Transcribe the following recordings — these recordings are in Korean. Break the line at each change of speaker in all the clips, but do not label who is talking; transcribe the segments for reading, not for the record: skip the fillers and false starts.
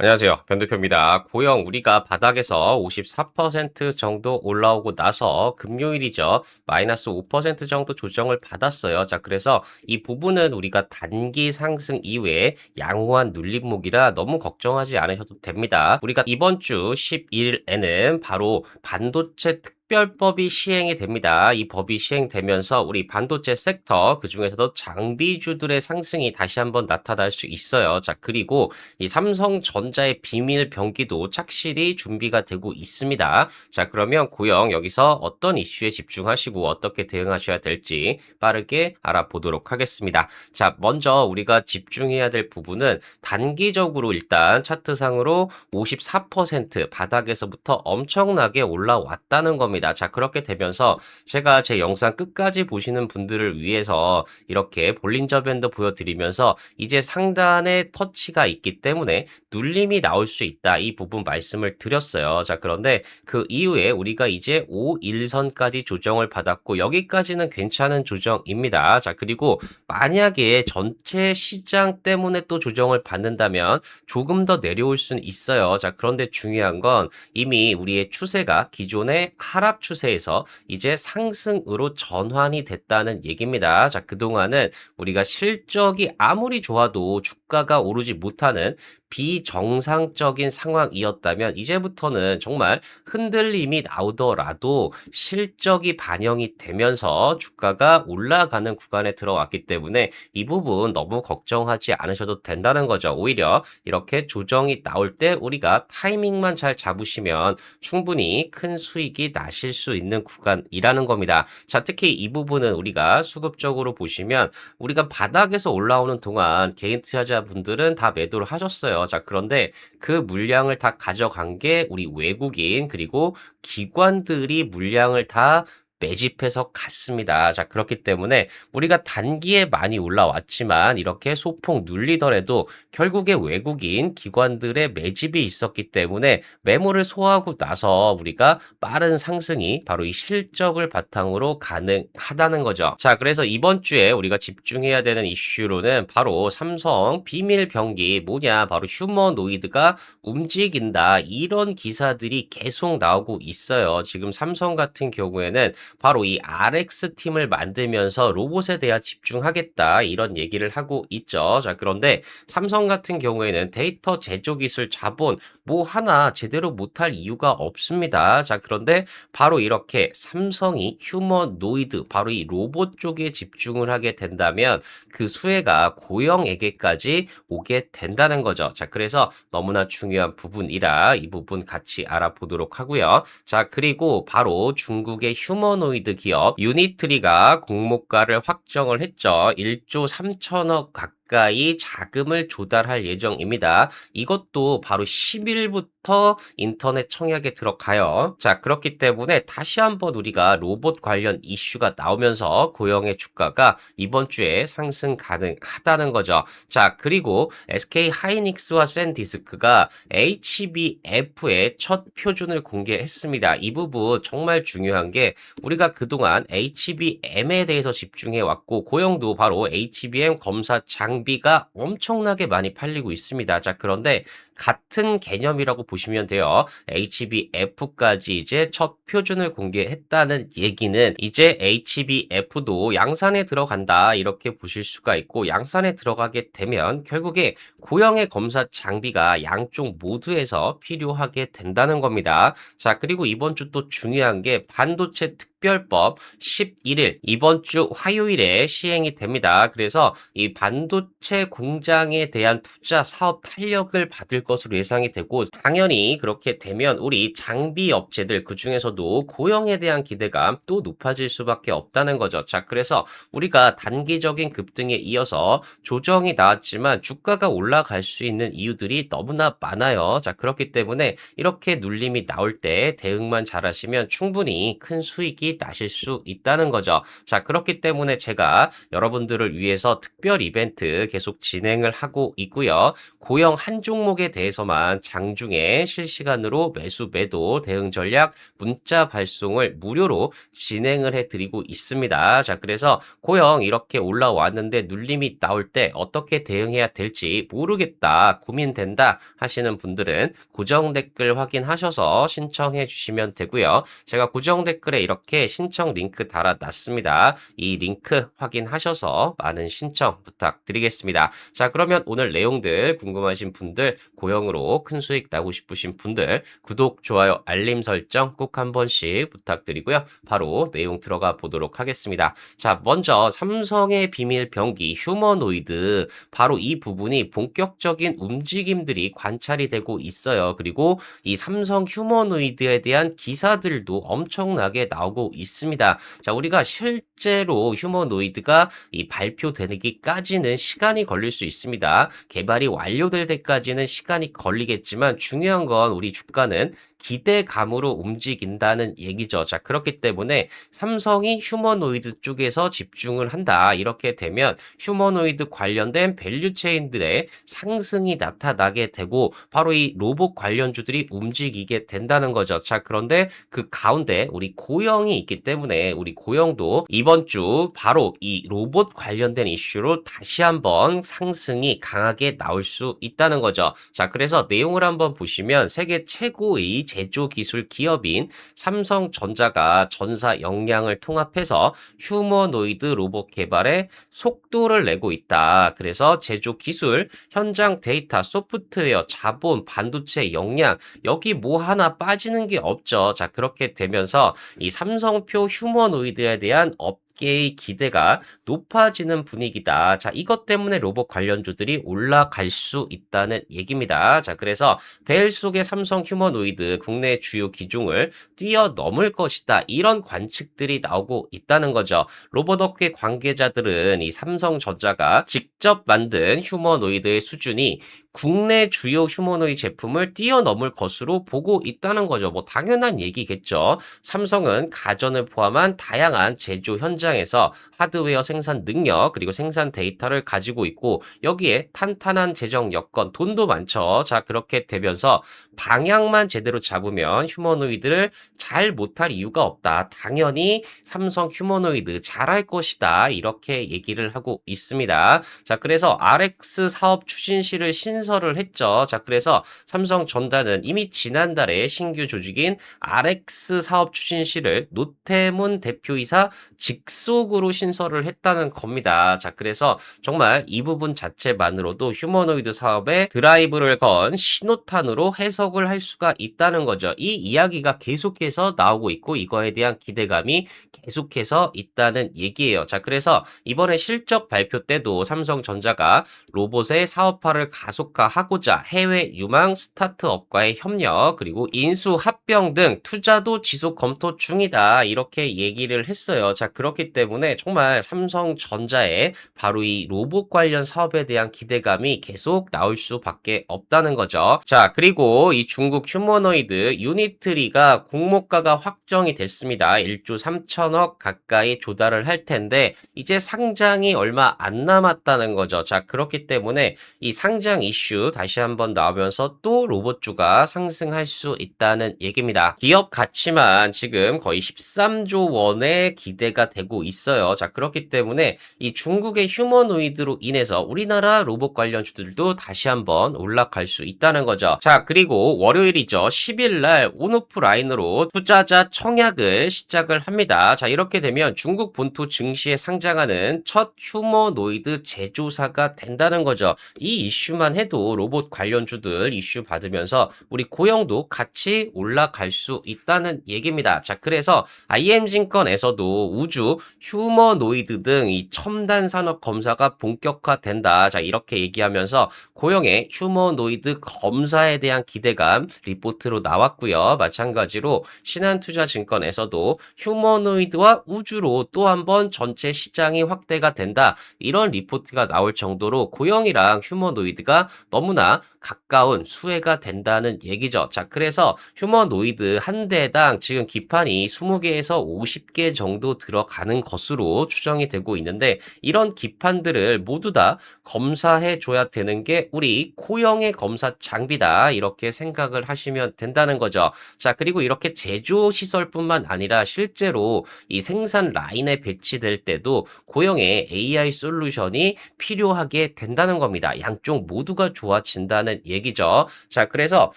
안녕하세요. 변대표입니다. 고영 우리가 바닥에서 54% 정도 올라오고 나서 금요일이죠. 마이너스 5% 정도 조정을 받았어요. 자, 그래서 이 부분은 우리가 단기 상승 이외에 양호한 눌림목이라 너무 걱정하지 않으셔도 됩니다. 우리가 이번 주 11일에는 바로 반도체 특별법이 시행이 됩니다. 이 법이 시행되면서 우리 반도체 섹터 그중에서도 장비주들의 상승이 다시 한번 나타날 수 있어요. 자, 그리고 이 삼성전자의 비밀 병기도 착실히 준비가 되고 있습니다. 자, 그러면 고영 여기서 어떤 이슈에 집중하시고 어떻게 대응하셔야 될지 빠르게 알아보도록 하겠습니다. 자, 먼저 우리가 집중해야 될 부분은 단기적으로 일단 차트상으로 54% 바닥에서부터 엄청나게 올라왔다는 겁니다. 자, 그렇게 되면서 제가 제 영상 끝까지 보시는 분들을 위해서 이렇게 볼린저 밴드 보여드리면서 이제 상단에 터치가 있기 때문에 눌림이 나올 수 있다. 이 부분 말씀을 드렸어요. 자, 그런데 그 이후에 우리가 이제 5일선까지 조정을 받았고 여기까지는 괜찮은 조정입니다. 자, 그리고 만약에 전체 시장 때문에 또 조정을 받는다면 조금 더 내려올 수는 있어요. 자, 그런데 중요한 건 이미 우리의 추세가 기존의 하락 추세에서 이제 상승으로 전환이 됐다는 얘기입니다. 자, 그동안은 우리가 실적이 아무리 좋아도 주가가 오르지 못하는 비정상적인 상황이었다면 이제부터는 정말 흔들림이 나오더라도 실적이 반영이 되면서 주가가 올라가는 구간에 들어왔기 때문에 이 부분 너무 걱정하지 않으셔도 된다는 거죠. 오히려 이렇게 조정이 나올 때 우리가 타이밍만 잘 잡으시면 충분히 큰 수익이 나실 수 있는 구간이라는 겁니다. 자, 특히 이 부분은 우리가 수급적으로 보시면 우리가 바닥에서 올라오는 동안 개인 투자자분들은 다 매도를 하셨어요. 자, 그런데 그 물량을 다 가져간 게 우리 외국인 그리고 기관들이 물량을 다 매집해서 갔습니다. 자, 그렇기 때문에 우리가 단기에 많이 올라왔지만 이렇게 소폭 눌리더라도 결국에 외국인 기관들의 매집이 있었기 때문에 매물을 소화하고 나서 우리가 빠른 상승이 바로 이 실적을 바탕으로 가능하다는 거죠. 자, 그래서 이번 주에 우리가 집중해야 되는 이슈로는 바로 삼성 비밀 병기 뭐냐? 바로 휴머노이드가 움직인다. 이런 기사들이 계속 나오고 있어요. 지금 삼성 같은 경우에는 바로 이 RX 팀을 만들면서 로봇에 대한 집중하겠다. 이런 얘기를 하고 있죠. 자, 그런데 삼성 같은 경우에는 데이터 제조 기술 자본 뭐 하나 제대로 못할 이유가 없습니다. 자, 그런데 바로 이렇게 삼성이 휴머노이드 바로 이 로봇 쪽에 집중을 하게 된다면 그 수혜가 고영에게까지 오게 된다는 거죠. 자, 그래서 너무나 중요한 부분이라 이 부분 같이 알아보도록 하고요. 자, 그리고 바로 중국의 휴머노이드 기업 유니트리가 공모가를 확정을 했죠. 1조 3천억 가까이 자금을 조달할 예정입니다. 이것도 바로 10일부터 인터넷 청약에 들어가요. 자, 그렇기 때문에 다시 한번 우리가 로봇 관련 이슈가 나오면서 고영의 주가가 이번 주에 상승 가능하다는 거죠. 자, 그리고 SK 하이닉스와 샌디스크가 HBF의 첫 표준을 공개했습니다. 이 부분 정말 중요한 게 우리가 그동안 HBM에 대해서 집중해 왔고 고영도 바로 HBM 검사 장비가 엄청나게 많이 팔리고 있습니다. 자, 그런데 같은 개념이라고 보시면 돼요. HBF까지 이제 첫 표준을 공개했다는 얘기는 이제 HBF도 양산에 들어간다 이렇게 보실 수가 있고 양산에 들어가게 되면 결국에 고영의 검사 장비가 양쪽 모두에서 필요하게 된다는 겁니다. 자, 그리고 이번 주 또 중요한 게 반도체 특별법 11일 이번 주 화요일에 시행이 됩니다. 그래서 이 반도체 공장에 대한 투자 사업 탄력을 받을 것으로 예상이 되고 당연히 그렇게 되면 우리 장비 업체들 그중에서도 고영에 대한 기대감 또 높아질 수밖에 없다는 거죠. 자, 그래서 우리가 단기적인 급등에 이어서 조정이 나왔지만 주가가 올라갈 수 있는 이유들이 너무나 많아요. 자, 그렇기 때문에 이렇게 눌림이 나올 때 대응만 잘하시면 충분히 큰 수익이 나실 수 있다는 거죠. 자, 그렇기 때문에 제가 여러분들을 위해서 특별 이벤트 계속 진행을 하고 있고요. 고영 한 종목에 대해서만 장중에 실시간으로 매수 매도 대응 전략 문자 발송을 무료로 진행을 해드리고 있습니다. 자, 그래서 고영 이렇게 올라왔는데 눌림이 나올 때 어떻게 대응해야 될지 모르겠다, 고민된다 하시는 분들은 고정 댓글 확인하셔서 신청해 주시면 되고요. 제가 고정 댓글에 이렇게 신청 링크 달아놨습니다. 이 링크 확인하셔서 많은 신청 부탁드리겠습니다. 자, 그러면 오늘 내용들 궁금하신 분들, 고영으로 큰 수익 나고 싶으신 분들 구독, 좋아요, 알림 설정 꼭 한 번씩 부탁드리고요. 바로 내용 들어가 보도록 하겠습니다. 자, 먼저 삼성의 비밀 병기 휴머노이드, 바로 이 부분이 본격적인 움직임들이 관찰이 되고 있어요. 그리고 이 삼성 휴머노이드에 대한 기사들도 엄청나게 나오고 있습니다. 자, 우리가 실제로 휴머노이드가 이 발표되기까지는 시간이 걸릴 수 있습니다. 개발이 완료될 때까지는 시간이 걸리겠지만 중요한 건 우리 주가는 기대감으로 움직인다는 얘기죠. 자, 그렇기 때문에 삼성이 휴머노이드 쪽에서 집중을 한다, 이렇게 되면 휴머노이드 관련된 밸류체인들의 상승이 나타나게 되고 바로 이 로봇 관련주들이 움직이게 된다는 거죠. 자, 그런데 그 가운데 우리 고영이 있기 때문에 우리 고영도 이번 주 바로 이 로봇 관련된 이슈로 다시 한번 상승이 강하게 나올 수 있다는 거죠. 자, 그래서 내용을 한번 보시면 세계 최고의 제조 기술 기업인 삼성전자가 전사 역량을 통합해서 휴머노이드 로봇 개발에 속도를 내고 있다. 그래서 제조 기술, 현장 데이터, 소프트웨어, 자본, 반도체 역량, 여기 뭐 하나 빠지는 게 없죠. 자, 그렇게 되면서 이 삼성표 휴머노이드에 대한 업계의 기대가 높아지는 분위기다. 자, 이것 때문에 로봇 관련주들이 올라갈 수 있다는 얘기입니다. 자, 그래서 벨 속의 삼성 휴머노이드 국내 주요 기종을 뛰어넘을 것이다, 이런 관측들이 나오고 있다는 거죠. 로봇업계 관계자들은 이 삼성전자가 직접 만든 휴머노이드의 수준이 국내 주요 휴머노이드 제품을 뛰어넘을 것으로 보고 있다는 거죠. 뭐 당연한 얘기겠죠. 삼성은 가전을 포함한 다양한 제조 현장에서 하드웨어 생산 능력 그리고 생산 데이터를 가지고 있고 여기에 탄탄한 재정 여건, 돈도 많죠. 자, 그렇게 되면서 방향만 제대로 잡으면 휴머노이드를 잘 못할 이유가 없다. 당연히 삼성 휴머노이드 잘할 것이다, 이렇게 얘기를 하고 있습니다. 자, 그래서 RX 사업 추진실을 신설을 했죠. 자, 그래서 삼성전자는 이미 지난달에 신규 조직인 RX 사업 추진실을 노태문 대표이사 직속으로 신설을 했다는 겁니다. 자, 그래서 정말 이 부분 자체만으로도 휴머노이드 사업에 드라이브를 건 신호탄으로 해석을 할 수가 있다는 거죠. 이 이야기가 계속해서 나오고 있고 이거에 대한 기대감이 계속해서 있다는 얘기예요. 자, 그래서 이번에 실적 발표 때도 삼성전자가 로봇의 사업화를 가속화하고자 해외 유망 스타트업과의 협력 그리고 인수 합병 등 투자도 지속 검토 중이다, 이렇게 얘기를 했어요. 자, 그렇기 때문에 정말 삼성전자의 바로 이 로봇 관련 사업에 대한 기대감이 계속 나올 수밖에 없다는 거죠. 자, 그리고 이 중국 휴머노이드 유니트리가 공모가가 확정이 됐습니다. 1조 3천억 가까이 조달을 할 텐데 이제 상장이 얼마 안 남았다는 거죠. 자, 그렇기 때문에 이 상장 이슈 다시 한번 나오면서 또 로봇주가 상승할 수 있다는 얘기입니다. 기업 가치만 지금 거의 13조 원의 기대가 되고 있어요. 자, 그렇기 때문에 이 중국의 휴머노이드로 인해서 우리나라 로봇 관련주들도 다시 한번 올라갈 수 있다는 거죠. 자, 그리고 월요일이죠. 10일 날 온오프라인으로 투자자 청약을 시작을 합니다. 자, 이렇게 되면 중국 본토 증시에 상장하는 첫 휴머노이드 제조사가 된다는 거죠. 이 이슈만 해도 로봇 관련주들 이슈 받으면서 우리 고영도 같이 올라갈 수 있다는 얘기입니다. 자, 그래서 IM증권에서도 우주, 휴머노이드 등 이 첨단 산업 검사가 본격화된다, 자, 이렇게 얘기하면서 고영의 휴머노이드 검사에 대한 기대감 리포트로 나왔고요. 마찬가지로 신한투자증권에서도 휴머노이드와 우주로 또 한 번 전체 시장이 확대가 된다, 이런 리포트가 나올 정도로 고영이랑 휴머노이드가 너무나 가까운 수혜가 된다는 얘기죠. 자, 그래서 휴머노이드 한 대당 지금 기판이 20개에서 50개 정도 들어가는 것으로 추정이 되고 있는데 이런 기판들을 모두 다 검사해 줘야 되는 게 우리 코형의 검사 장비다. 이렇게 생각을 하시면 된다는 거죠. 자, 그리고 이렇게 제조 시설뿐만 아니라 실제로 이 생산 라인에 배치될 때도 고형의 AI 솔루션이 필요하게 된다는 겁니다. 양쪽 모두가 좋아진다는 얘기죠. 자, 그래서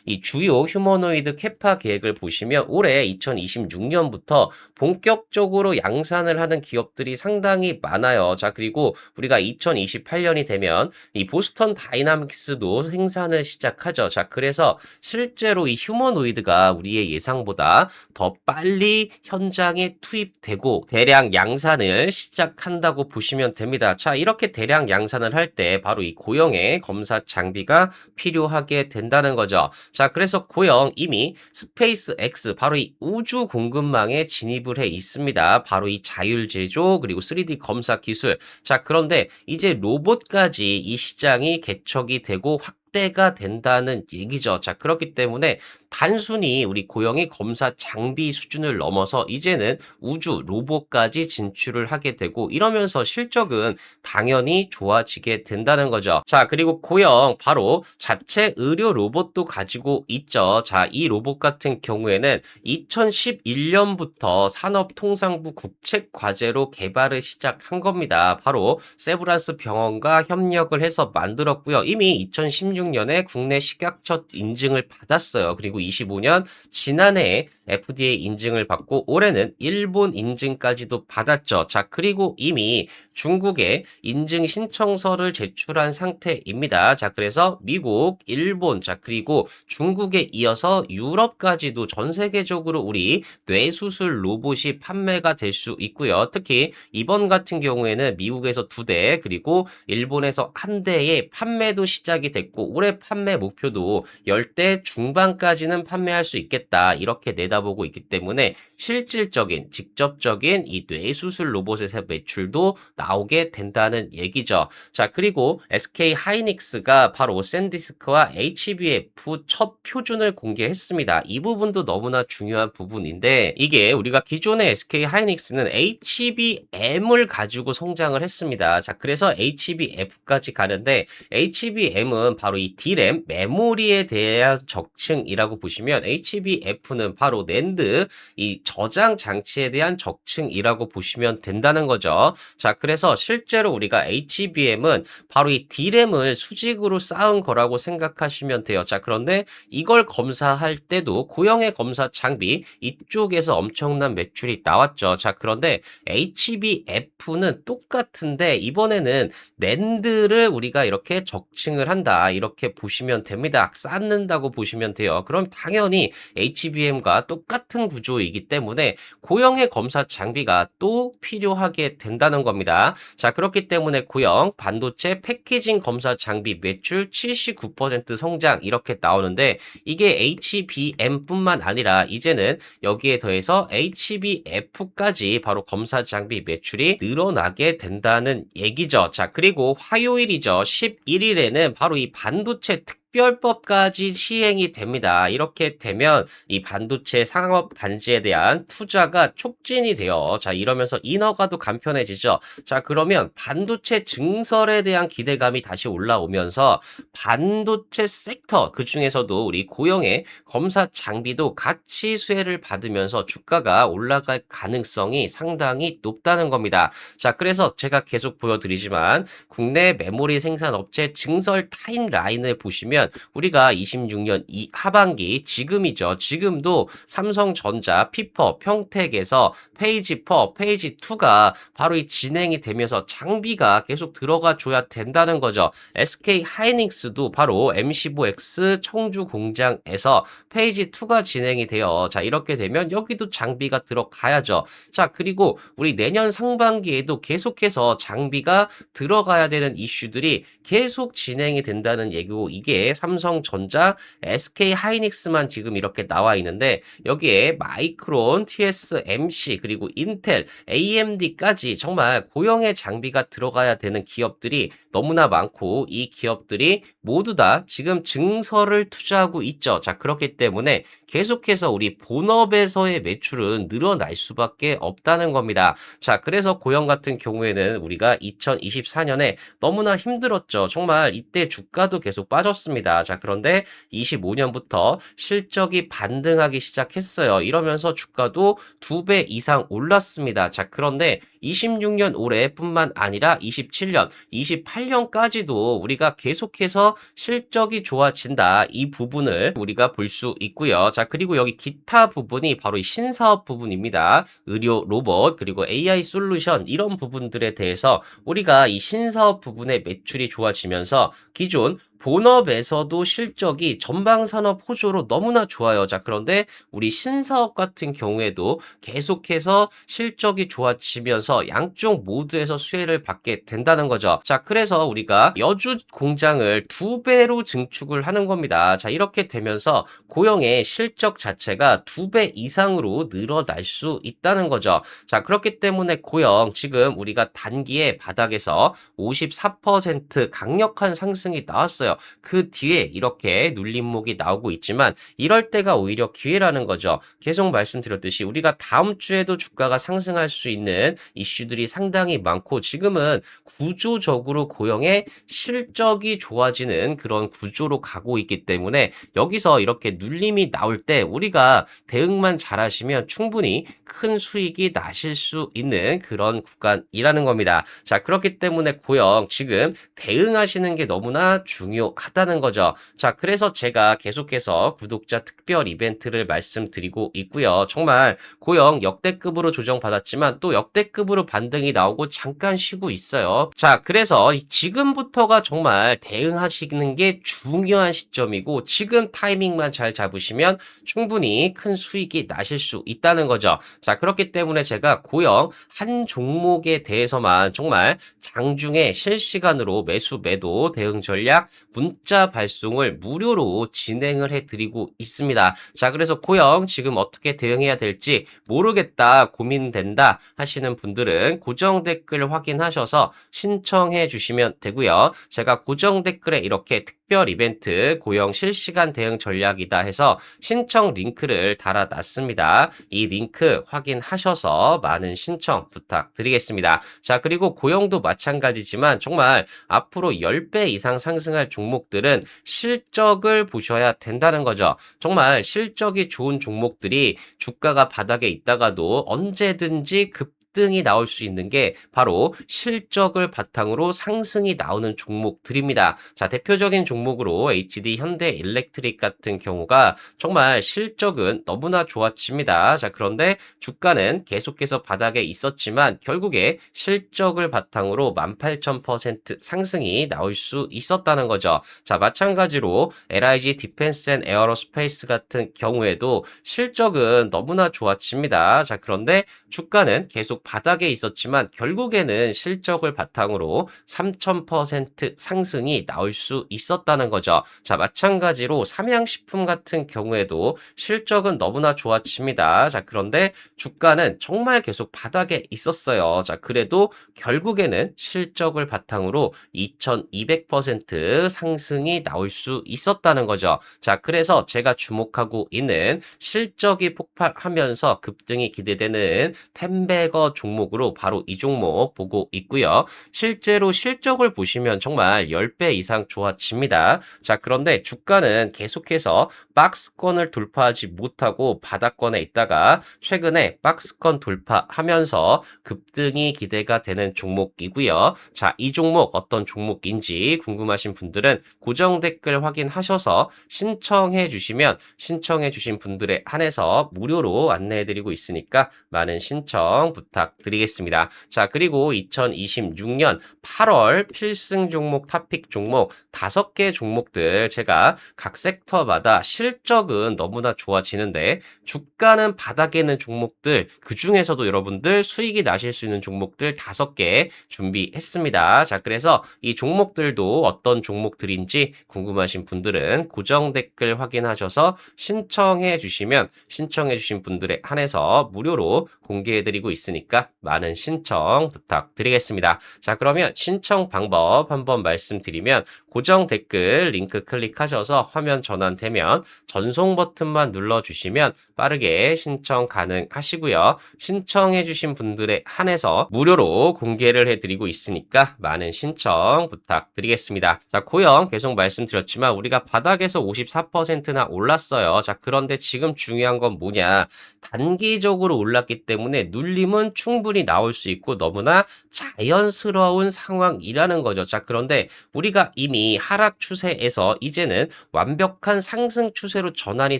이 주요 휴머노이드 캐파 계획을 보시면 올해 2026년부터 본격적으로 양산을 하는 기업들이 상당히 많아요. 자, 그리고 우리가 2028년이 되면 이 보스턴 다이나믹스도 생산을 시작하죠. 자, 그래서 실제로 이 휴머노이드가 우리의 예상보다 더 빨리 현장에 투입되고 대량 양산을 시작한다고 보시면 됩니다. 자, 이렇게 대량 양산을 할 때 바로 이 고형의 검사 장비가 필요하게 된다는 거죠. 자, 그래서 고형 이미 스페이스 X 바로 이 우주 공급망에 진입을 해 있습니다. 바로 이 자율 제조 그리고 3D 검사 기술. 자, 그런데 이제 로봇까지 이 시장이 개척이 되고 확대가 된다는 얘기죠. 자, 그렇기 때문에 단순히 우리 고형의 검사 장비 수준을 넘어서 이제는 우주 로봇까지 진출을 하게 되고 이러면서 실적은 당연히 좋아지게 된다는 거죠. 자, 그리고 고형 바로 자체 의료 로봇도 가지고 있죠. 자, 이 로봇 같은 경우에는 2011년부터 산업통상부 국책 과제로 개발을 시작한 겁니다. 바로 세브란스 병원과 협력을 해서 만들었고요. 이미 2016년에 국내 식약처 인증을 받았어요. 그리고 25년 지난해에 FDA 인증을 받고 올해는 일본 인증까지도 받았죠. 자, 그리고 이미 중국에 인증 신청서를 제출한 상태입니다. 자, 그래서 미국, 일본, 자, 그리고 중국에 이어서 유럽까지도 전 세계적으로 우리 뇌수술 로봇이 판매가 될 수 있고요. 특히 이번 같은 경우에는 미국에서 2대, 그리고 일본에서 1대의 판매도 시작이 됐고 올해 판매 목표도 10대 중반까지는 판매할 수 있겠다. 이렇게 내다보고 있기 때문에 실질적인 직접적인 이 뇌수술 로봇의 매출도 나오게 된다는 얘기죠. 자, 그리고 SK 하이닉스가 바로 샌디스크와 HBF 첫 표준을 공개했습니다. 이 부분도 너무나 중요한 부분인데 이게 우리가 기존의 SK 하이닉스는 HBM을 가지고 성장을 했습니다. 자, 그래서 HBF까지 가는데 HBM은 바로 이 D램 메모리에 대한 적층이라고 보시면 HBF는 바로 낸드 이 저장 장치에 대한 적층이라고 보시면 된다는 거죠. 자, 그래서 실제로 우리가 HBM은 바로 이 D램을 수직으로 쌓은 거라고 생각하시면 돼요. 자, 그런데 이걸 검사할 때도 고형의 검사 장비 이쪽에서 엄청난 매출이 나왔죠. 자, 그런데 HBF는 똑같은데 이번에는 낸드를 우리가 이렇게 적층을 한다. 이렇게 보시면 됩니다. 쌓는다고 보시면 돼요. 그럼 당연히 HBM과 똑같은 구조이기 때문에 고형의 검사 장비가 또 필요하게 된다는 겁니다. 자, 그렇기 때문에 고형 반도체 패키징 검사 장비 매출 79% 성장 이렇게 나오는데 이게 HBM뿐만 아니라 이제는 여기에 더해서 HBF까지 바로 검사 장비 매출이 늘어나게 된다는 얘기죠. 자, 그리고 화요일이죠. 11일에는 바로 이 반도체 특별법까지 시행이 됩니다. 이렇게 되면 이 반도체 산업 단지에 대한 투자가 촉진이 돼요. 자, 이러면서 인허가도 간편해지죠. 자, 그러면 반도체 증설에 대한 기대감이 다시 올라오면서 반도체 섹터 그 중에서도 우리 고형의 검사 장비도 같이 수혜를 받으면서 주가가 올라갈 가능성이 상당히 높다는 겁니다. 자, 그래서 제가 계속 보여드리지만 국내 메모리 생산 업체 증설 타임라인을 보시면 우리가 26년 이 하반기 지금이죠. 지금도 삼성전자, 피퍼, 평택에서 페이지 4, 페이지 2가 바로 이 진행이 되면서 장비가 계속 들어가 줘야 된다는 거죠. SK 하이닉스도 바로 M15X 청주 공장에서 페이지 2가 진행이 돼요. 자, 이렇게 되면 여기도 장비가 들어가야죠. 자, 그리고 우리 내년 상반기에도 계속해서 장비가 들어가야 되는 이슈들이 계속 진행이 된다는 얘기고 이게 여기에 삼성전자, SK하이닉스만 지금 이렇게 나와 있는데 여기에 마이크론, TSMC 그리고 인텔, AMD까지 정말 고영의 장비가 들어가야 되는 기업들이 너무나 많고 이 기업들이 모두 다 지금 증설을 투자하고 있죠. 자, 그렇기 때문에 계속해서 우리 본업에서의 매출은 늘어날 수밖에 없다는 겁니다. 자, 그래서 고영 같은 경우에는 우리가 2024년에 너무나 힘들었죠. 정말 이때 주가도 계속 빠졌습니다. 자, 그런데 25년부터 실적이 반등하기 시작했어요. 이러면서 주가도 2배 이상 올랐습니다. 자, 그런데 26년 올해뿐만 아니라 27년, 28년까지도 우리가 계속해서 실적이 좋아진다. 이 부분을 우리가 볼 수 있고요. 자, 그리고 여기 기타 부분이 바로 이 신사업 부분입니다. 의료 로봇 그리고 AI 솔루션 이런 부분들에 대해서 우리가 이 신사업 부분의 매출이 좋아지면서 기존 본업에서도 실적이 전방산업 호조로 너무나 좋아요. 자, 그런데 우리 신사업 같은 경우에도 계속해서 실적이 좋아지면서 양쪽 모두에서 수혜를 받게 된다는 거죠. 자, 그래서 우리가 여주 공장을 2배로 증축을 하는 겁니다. 자, 이렇게 되면서 고영의 실적 자체가 2배 이상으로 늘어날 수 있다는 거죠. 자, 그렇기 때문에 고영 지금 우리가 단기에 바닥에서 54% 강력한 상승이 나왔어요. 그 뒤에 이렇게 눌림목이 나오고 있지만 이럴 때가 오히려 기회라는 거죠. 계속 말씀드렸듯이 우리가 다음 주에도 주가가 상승할 수 있는 이슈들이 상당히 많고 지금은 구조적으로 고영의 실적이 좋아지는 그런 구조로 가고 있기 때문에 여기서 이렇게 눌림이 나올 때 우리가 대응만 잘하시면 충분히 큰 수익이 나실 수 있는 그런 구간이라는 겁니다. 자, 그렇기 때문에 고영 지금 대응하시는 게 너무나 중요하다는 거죠. 자, 그래서 제가 계속해서 구독자 특별 이벤트를 말씀드리고 있고요. 정말 고영 역대급으로 조정받았지만 또 역대급으로 반등이 나오고 잠깐 쉬고 있어요. 자, 그래서 지금부터가 정말 대응하시는 게 중요한 시점이고 지금 타이밍만 잘 잡으시면 충분히 큰 수익이 나실 수 있다는 거죠. 자, 그렇기 때문에 제가 고영 한 종목에 대해서만 정말 장중에 실시간으로 매수 매도 대응 전략 문자 발송을 무료로 진행을 해드리고 있습니다. 자, 그래서 고영 지금 어떻게 대응해야 될지 모르겠다, 고민된다 하시는 분들은 고정 댓글 확인하셔서 신청해 주시면 되고요. 제가 고정 댓글에 이렇게 특별 이벤트 고영 실시간 대응 전략이다 해서 신청 링크를 달아놨습니다. 이 링크 확인하셔서 많은 신청 부탁드리겠습니다. 자, 그리고 고영도 마찬가지지만 정말 앞으로 10배 이상 상승할 종목들은 실적을 보셔야 된다는 거죠. 정말 실적이 좋은 종목들이 주가가 바닥에 있다가도 언제든지 급등이 나올 수 있는 게 바로 실적을 바탕으로 상승이 나오는 종목들입니다. 자, 대표적인 종목으로 HD 현대일렉트릭 같은 경우가 정말 실적은 너무나 좋아집니다. 자, 그런데 주가는 계속해서 바닥에 있었지만 결국에 실적을 바탕으로 18,000% 상승이 나올 수 있었다는 거죠. 자, 마찬가지로 LIG 디펜스 앤 에어로스페이스 같은 경우에도 실적은 너무나 좋아집니다. 자, 그런데 주가는 계속 바닥에 있었지만 결국에는 실적을 바탕으로 3000% 상승이 나올 수 있었다는 거죠. 자, 마찬가지로 삼양식품 같은 경우에도 실적은 너무나 좋아집니다. 자, 그런데 주가는 정말 계속 바닥에 있었어요. 자, 그래도 결국에는 실적을 바탕으로 2200% 상승이 나올 수 있었다는 거죠. 자, 그래서 제가 주목하고 있는 실적이 폭발하면서 급등이 기대되는 템베거 종목으로 바로 이 종목 보고 있고요. 실제로 실적을 보시면 정말 10배 이상 좋아집니다. 자, 그런데 주가는 계속해서 박스권을 돌파하지 못하고 바닥권에 있다가 최근에 박스권 돌파하면서 급등이 기대가 되는 종목이고요. 자, 이 종목 어떤 종목인지 궁금하신 분들은 고정 댓글 확인하셔서 신청해 주시면 신청해 주신 분들에 한해서 무료로 안내해 드리고 있으니까 많은 신청 부탁드립니다. 부탁드리겠습니다. 자, 그리고 2026년 8월 필승 종목, 탑픽 종목 5개 종목들 제가 각 섹터마다 실적은 너무나 좋아지는데 주가는 바닥에 있는 종목들 그중에서도 여러분들 수익이 나실 수 있는 종목들 5개 준비했습니다. 자, 그래서 이 종목들도 어떤 종목들인지 궁금하신 분들은 고정 댓글 확인하셔서 신청해 주신 분들에 한해서 무료로 공개해 드리고 있으니까 많은 신청 부탁드리겠습니다. 자, 그러면 신청 방법 한번 말씀드리면 고정 댓글 링크 클릭하셔서 화면 전환되면 전송 버튼만 눌러주시면 빠르게 신청 가능하시고요. 신청해주신 분들에 한해서 무료로 공개를 해드리고 있으니까 많은 신청 부탁드리겠습니다. 자, 고영 계속 말씀드렸지만 우리가 바닥에서 54%나 올랐어요. 자, 그런데 지금 중요한 건 뭐냐? 단기적으로 올랐기 때문에 눌림은 충분히 나올 수 있고 너무나 자연스러운 상황이라는 거죠. 자, 그런데 우리가 이미 하락 추세에서 이제는 완벽한 상승 추세로 전환이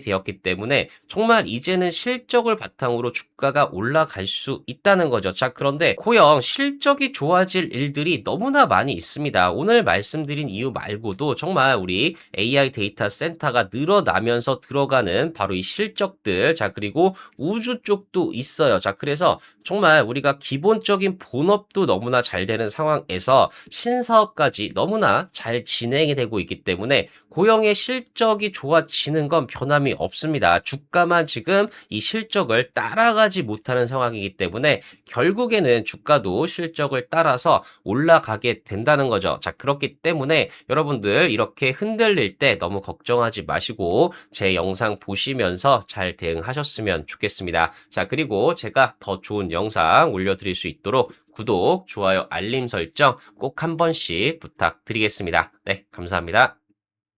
되었기 때문에 정말 이제는 실적을 바탕으로 주가가 올라갈 수 있다는 거죠. 자, 그런데 고영 실적이 좋아질 일들이 너무나 많이 있습니다. 오늘 말씀드린 이유 말고도 정말 우리 AI 데이터 센터가 늘어나면서 들어가는 바로 이 실적들, 자, 그리고 우주 쪽도 있어요. 자, 그래서 정말 우리가 기본적인 본업도 너무나 잘 되는 상황에서 신사업까지 너무나 잘 진행이 되고 있기 때문에 고영의 실적이 좋아지는 건 변함이 없습니다. 주가만 지금 이 실적을 따라가지 못하는 상황이기 때문에 결국에는 주가도 실적을 따라서 올라가게 된다는 거죠. 자, 그렇기 때문에 여러분들 이렇게 흔들릴 때 너무 걱정하지 마시고 제 영상 보시면서 잘 대응하셨으면 좋겠습니다. 자, 그리고 제가 더 좋은 영상 올려드릴 수 있도록 구독, 좋아요, 알림 설정 꼭 한 번씩 부탁드리겠습니다. 네, 감사합니다.